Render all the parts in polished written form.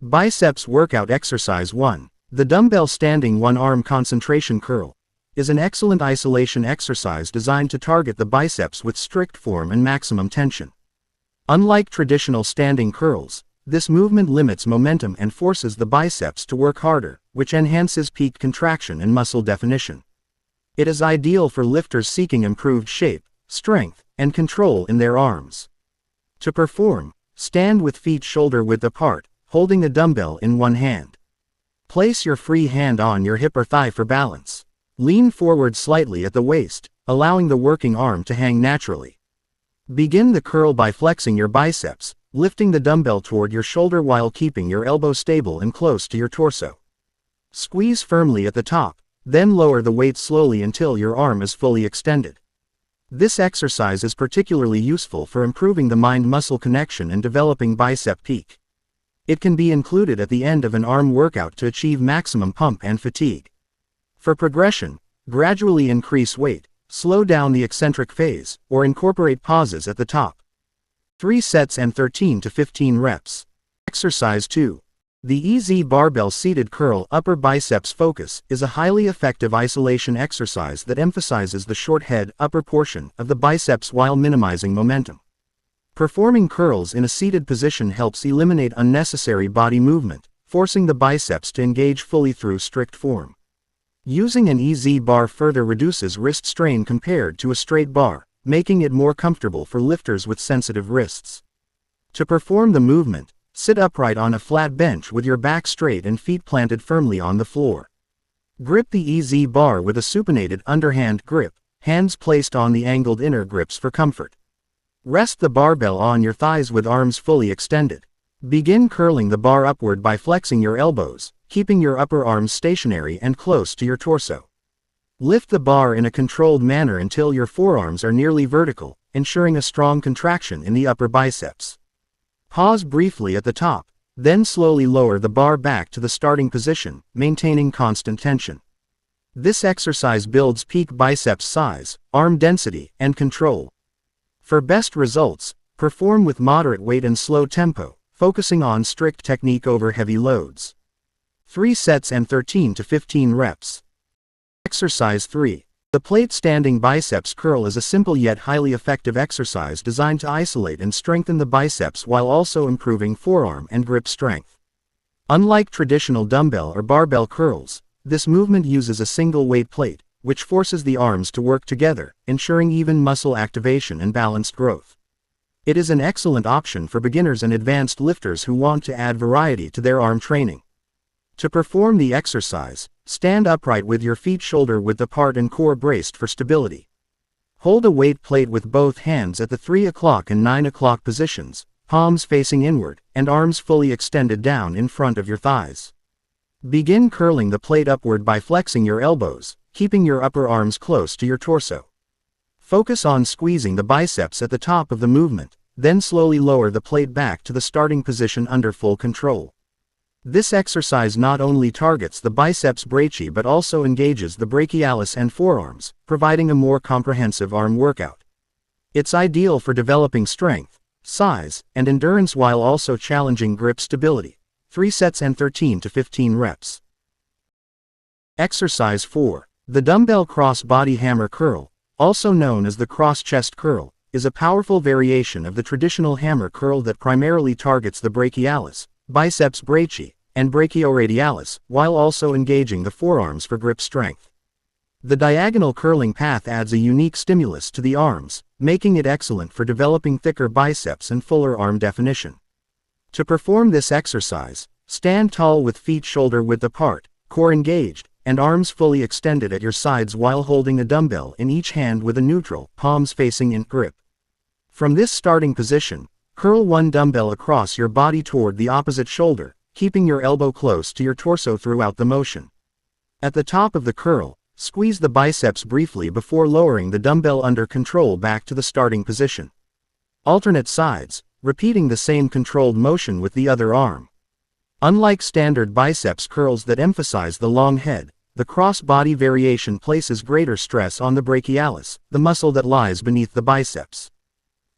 Biceps workout exercise 1. The dumbbell standing one-arm concentration curl is an excellent isolation exercise designed to target the biceps with strict form and maximum tension. Unlike traditional standing curls, this movement limits momentum and forces the biceps to work harder, which enhances peak contraction and muscle definition. It is ideal for lifters seeking improved shape, strength, and control in their arms. To perform, stand with feet shoulder-width apart, holding a dumbbell in one hand. Place your free hand on your hip or thigh for balance. Lean forward slightly at the waist, allowing the working arm to hang naturally. Begin the curl by flexing your biceps, lifting the dumbbell toward your shoulder while keeping your elbow stable and close to your torso. Squeeze firmly at the top, then lower the weight slowly until your arm is fully extended. This exercise is particularly useful for improving the mind-muscle connection and developing bicep peak. It can be included at the end of an arm workout to achieve maximum pump and fatigue. For progression, gradually increase weight, slow down the eccentric phase, or incorporate pauses at the top. 3 sets and 13 to 15 reps. Exercise 2. The EZ barbell seated curl upper biceps focus is a highly effective isolation exercise that emphasizes the short head upper portion of the biceps while minimizing momentum. Performing curls in a seated position helps eliminate unnecessary body movement, forcing the biceps to engage fully through strict form. Using an EZ bar further reduces wrist strain compared to a straight bar, making it more comfortable for lifters with sensitive wrists. To perform the movement, sit upright on a flat bench with your back straight and feet planted firmly on the floor. Grip the EZ bar with a supinated underhand grip, hands placed on the angled inner grips for comfort. Rest the barbell on your thighs with arms fully extended. Begin curling the bar upward by flexing your elbows, keeping your upper arms stationary and close to your torso. Lift the bar in a controlled manner until your forearms are nearly vertical, ensuring a strong contraction in the upper biceps. Pause briefly at the top, then slowly lower the bar back to the starting position, maintaining constant tension. This exercise builds peak biceps size, arm density, and control. For best results, perform with moderate weight and slow tempo, focusing on strict technique over heavy loads. 3 sets and 13 to 15 reps. Exercise 3. The plate standing biceps curl is a simple yet highly effective exercise designed to isolate and strengthen the biceps while also improving forearm and grip strength. Unlike traditional dumbbell or barbell curls, this movement uses a single weight plate, which forces the arms to work together, ensuring even muscle activation and balanced growth. It is an excellent option for beginners and advanced lifters who want to add variety to their arm training. To perform the exercise, stand upright with your feet shoulder-width apart and core braced for stability. Hold a weight plate with both hands at the 3 o'clock and 9 o'clock positions, palms facing inward, and arms fully extended down in front of your thighs. Begin curling the plate upward by flexing your elbows, keeping your upper arms close to your torso. Focus on squeezing the biceps at the top of the movement, then slowly lower the plate back to the starting position under full control. This exercise not only targets the biceps brachii but also engages the brachialis and forearms, providing a more comprehensive arm workout. It's ideal for developing strength, size, and endurance while also challenging grip stability. 3 sets and 13 to 15 reps. Exercise 4. The dumbbell cross-body hammer curl, also known as the cross-chest curl, is a powerful variation of the traditional hammer curl that primarily targets the brachialis, biceps brachii, and brachioradialis, while also engaging the forearms for grip strength. The diagonal curling path adds a unique stimulus to the arms, making it excellent for developing thicker biceps and fuller arm definition. To perform this exercise, stand tall with feet shoulder-width apart, core engaged, and arms fully extended at your sides while holding a dumbbell in each hand with a neutral, palms facing in grip. From this starting position, curl one dumbbell across your body toward the opposite shoulder, keeping your elbow close to your torso throughout the motion. At the top of the curl, squeeze the biceps briefly before lowering the dumbbell under control back to the starting position. Alternate sides, repeating the same controlled motion with the other arm. Unlike standard biceps curls that emphasize the long head, the cross-body variation places greater stress on the brachialis, the muscle that lies beneath the biceps.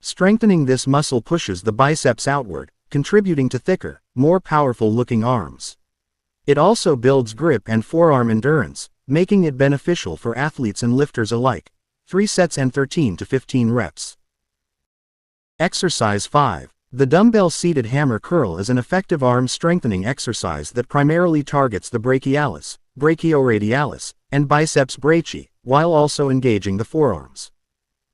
Strengthening this muscle pushes the biceps outward, contributing to thicker, more powerful-looking arms. It also builds grip and forearm endurance, making it beneficial for athletes and lifters alike. 3 sets and 13 to 15 reps. Exercise 5. The dumbbell seated hammer curl is an effective arm strengthening exercise that primarily targets the brachialis, brachioradialis, and biceps brachii, while also engaging the forearms.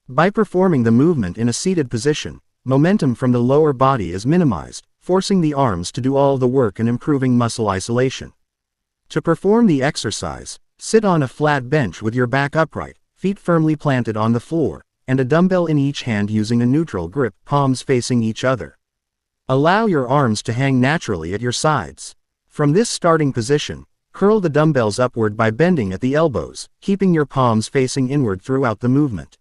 By performing the movement in a seated position, momentum from the lower body is minimized, forcing the arms to do all the work and improving muscle isolation. To perform the exercise, sit on a flat bench with your back upright, feet firmly planted on the floor, and a dumbbell in each hand using a neutral grip, palms facing each other. Allow your arms to hang naturally at your sides. From this starting position, curl the dumbbells upward by bending at the elbows, keeping your palms facing inward throughout the movement.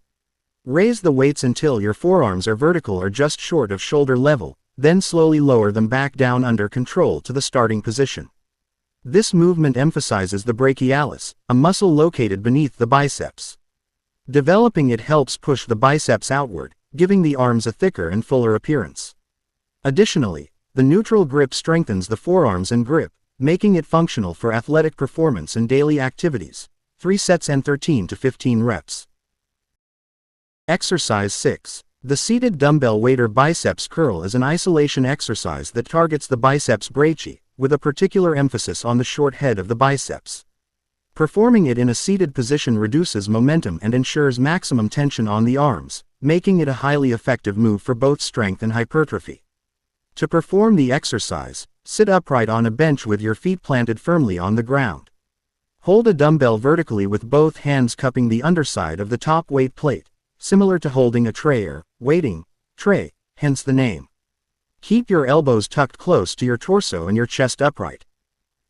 Raise the weights until your forearms are vertical or just short of shoulder level, then slowly lower them back down under control to the starting position. This movement emphasizes the brachialis, a muscle located beneath the biceps. Developing it helps push the biceps outward, giving the arms a thicker and fuller appearance. Additionally, the neutral grip strengthens the forearms and grip, making it functional for athletic performance and daily activities. 3 sets and 13 to 15 reps. Exercise 6. The seated dumbbell Wider biceps curl is an isolation exercise that targets the biceps brachii, with a particular emphasis on the short head of the biceps. Performing it in a seated position reduces momentum and ensures maximum tension on the arms, making it a highly effective move for both strength and hypertrophy. To perform the exercise, sit upright on a bench with your feet planted firmly on the ground. Hold a dumbbell vertically with both hands cupping the underside of the top weight plate, similar to holding a tray or weighting tray, hence the name. Keep your elbows tucked close to your torso and your chest upright.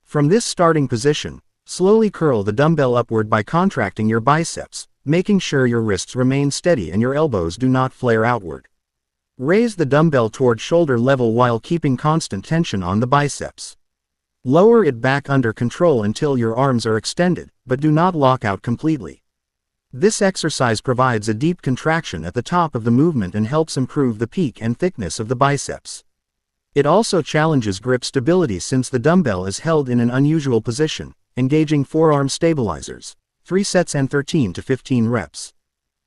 From this starting position, slowly curl the dumbbell upward by contracting your biceps, making sure your wrists remain steady and your elbows do not flare outward. Raise the dumbbell toward shoulder level while keeping constant tension on the biceps. Lower it back under control until your arms are extended, but do not lock out completely. This exercise provides a deep contraction at the top of the movement and helps improve the peak and thickness of the biceps. It also challenges grip stability since the dumbbell is held in an unusual position, engaging forearm stabilizers. 3 sets and 13 to 15 reps.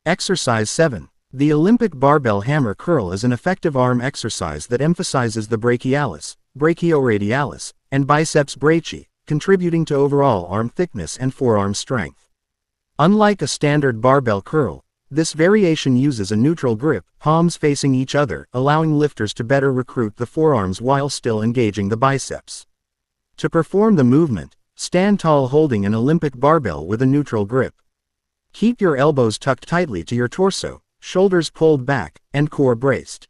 Exercise 7. The Olympic barbell hammer curl is an effective arm exercise that emphasizes the brachialis, brachioradialis, and biceps brachii, contributing to overall arm thickness and forearm strength. Unlike a standard barbell curl, this variation uses a neutral grip, palms facing each other, allowing lifters to better recruit the forearms while still engaging the biceps. To perform the movement, stand tall holding an Olympic barbell with a neutral grip. Keep your elbows tucked tightly to your torso, shoulders pulled back, and core braced.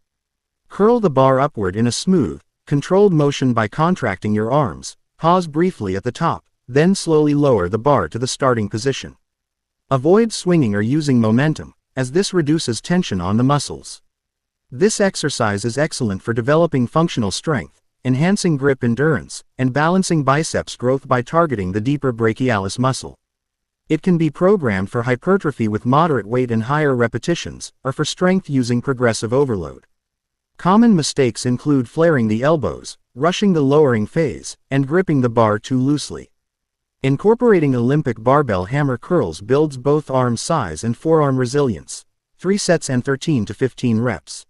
Curl the bar upward in a smooth, controlled motion by contracting your arms, pause briefly at the top, then slowly lower the bar to the starting position. Avoid swinging or using momentum, as this reduces tension on the muscles. This exercise is excellent for developing functional strength, enhancing grip endurance, and balancing biceps growth by targeting the deeper brachialis muscle. It can be programmed for hypertrophy with moderate weight and higher repetitions, or for strength using progressive overload. Common mistakes include flaring the elbows, rushing the lowering phase, and gripping the bar too loosely. Incorporating Olympic barbell hammer curls builds both arm size and forearm resilience. 3 sets and 13 to 15 reps.